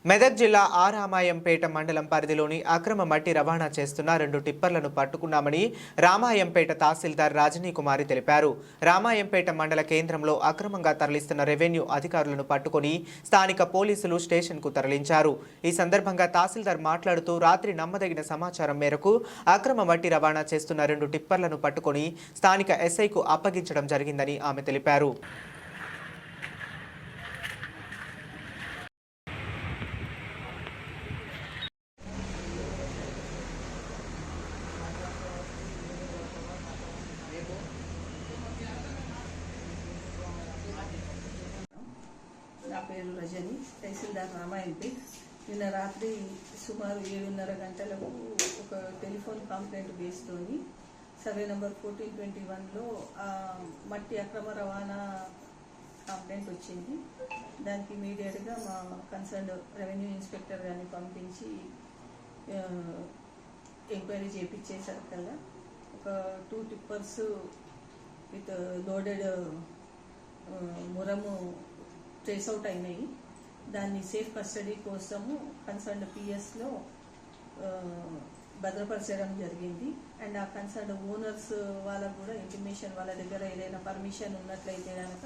మెదక్ జిల్లా రామాయంపేట మండలం పరిధిలోని అక్రమ మట్టి రవాణా చేస్తున్న 2 టిప్పర్లను పట్టుకున్నామని రామాయంపేట తహసీల్దార్ రజనీ కుమారి తెలిపారు. రామాయంపేట మండల కేంద్రంలో అక్రమంగా తరలిస్తున్న రెవెన్యూ అధికారులను పట్టుకొని స్థానిక పోలీసులు స్టేషన్కు తరలించారు. ఈ సందర్భంగా తహసీల్దార్ మాట్లాడుతూ రాత్రి నమ్మదగిన సమాచారం మేరకు అక్రమ మట్టి రవాణా చేస్తున్న 2 టిప్పర్లను పట్టుకొని స్థానిక ఎస్ఐకు అప్పగించడం జరిగిందని ఆమె తెలిపారు. నా పేరు రజని, తహసీల్దార్ రామాయంపేట్. నిన్న రాత్రి సుమారు 7:30 గంటలకు ఒక టెలిఫోన్ కంప్లైంట్ బేస్తోని సర్వే నెంబర్ 1421లో మట్టి అక్రమ రవాణా కంప్లైంట్ వచ్చింది. దానికి ఇమీడియట్గా మా కన్సర్న్ రెవెన్యూ ఇన్స్పెక్టర్ గారిని పంపించి ఎంక్వైరీ చేయించేసరికల్లా ఒక 2 టిప్పర్స్ విత్ లోడెడ్ మురము ట్రేస్ అవుట్ అయినాయి. దాన్ని సేఫ్ కస్టడీ కోసము కన్సర్న్ పిఎస్లో భద్రపరచడం జరిగింది. అండ్ ఆ కన్సర్న్ ఓనర్స్ వాళ్ళకు కూడా ఇంటిమేషన్, వాళ్ళ దగ్గర ఏదైనా పర్మిషన్ ఉన్నట్లయితే కనుక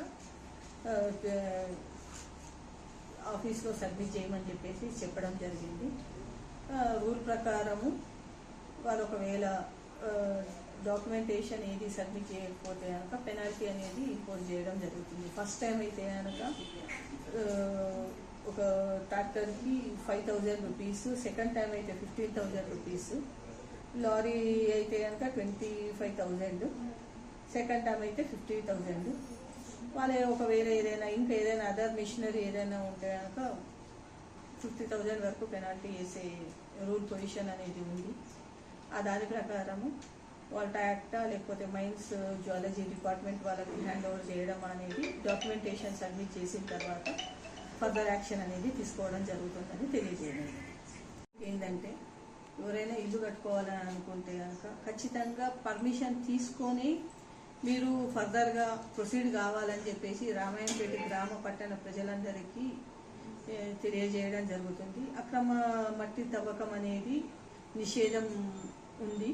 ఆఫీస్లో సబ్మిట్ చేయమని చెప్పేసి చెప్పడం జరిగింది. రూల్ ప్రకారము వాళ్ళు ఒకవేళ డాక్యుమెంటేషన్ ఏది సబ్మిట్ చేయకపోతే కనుక పెనాల్టీ అనేది ఇంపోజ్ చేయడం జరుగుతుంది. ఫస్ట్ టైం అయితే కనుక ఒక ట్రాక్టర్కి 5,000 రూపీస్, సెకండ్ టైం అయితే 15,000 రూపీస్, లారీ అయితే కనుక 25,000, సెకండ్ టైం అయితే 50,000. వాళ్ళే ఒకవేళ ఏదైనా ఇంకేదైనా అదర్ మిషనరీ ఏదైనా ఉంటే కనుక 50,000 వరకు పెనాల్టీ వేసే రూల్ పొజిషన్ అనేది ఉంది. ఆ దాని ప్రకారము వాళ్ళ యాక్టా లేకపోతే మైన్స్ జియాలజీ డిపార్ట్మెంట్ వాళ్ళకి హ్యాండ్ ఓవర్ చేయడం అనేది, డాక్యుమెంటేషన్ సబ్మిట్ చేసిన తర్వాత ఫర్దర్ యాక్షన్ అనేది తీసుకోవడం జరుగుతుందని తెలియజేయడం. ఏంటంటే ఎవరైనా ఇల్లు కట్టుకోవాలని అనుకుంటే కనుక ఖచ్చితంగా పర్మిషన్ తీసుకొని మీరు ఫర్దర్గా ప్రొసీడ్ కావాలని చెప్పేసి రామాయంపేట గ్రామ పట్టణ ప్రజలందరికీ తెలియజేయడం జరుగుతుంది. అక్రమ మట్టి తవ్వకం అనేది నిషేధం ఉంది.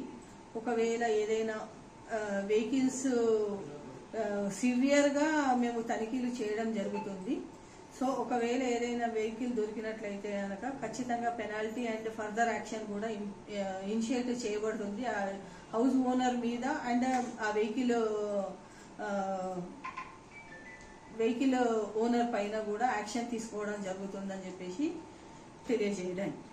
ఒకవేళ ఏదైనా వెహికల్స్ సివియర్గా మేము తనిఖీలు చేయడం జరుగుతుంది. సో ఒకవేళ ఏదైనా వెహికల్ దొరికినట్లయితే కనుక ఖచ్చితంగా పెనాల్టీ అండ్ ఫర్దర్ యాక్షన్ కూడా ఇనిషియేట్ చేయబడుతుంది ఆ హౌస్ ఓనర్ మీద. అండ్ ఆ వెహికల్ ఓనర్ పైన కూడా యాక్షన్ తీసుకోవడం జరుగుతుందని చెప్పేసి తెలియజేయడానికి.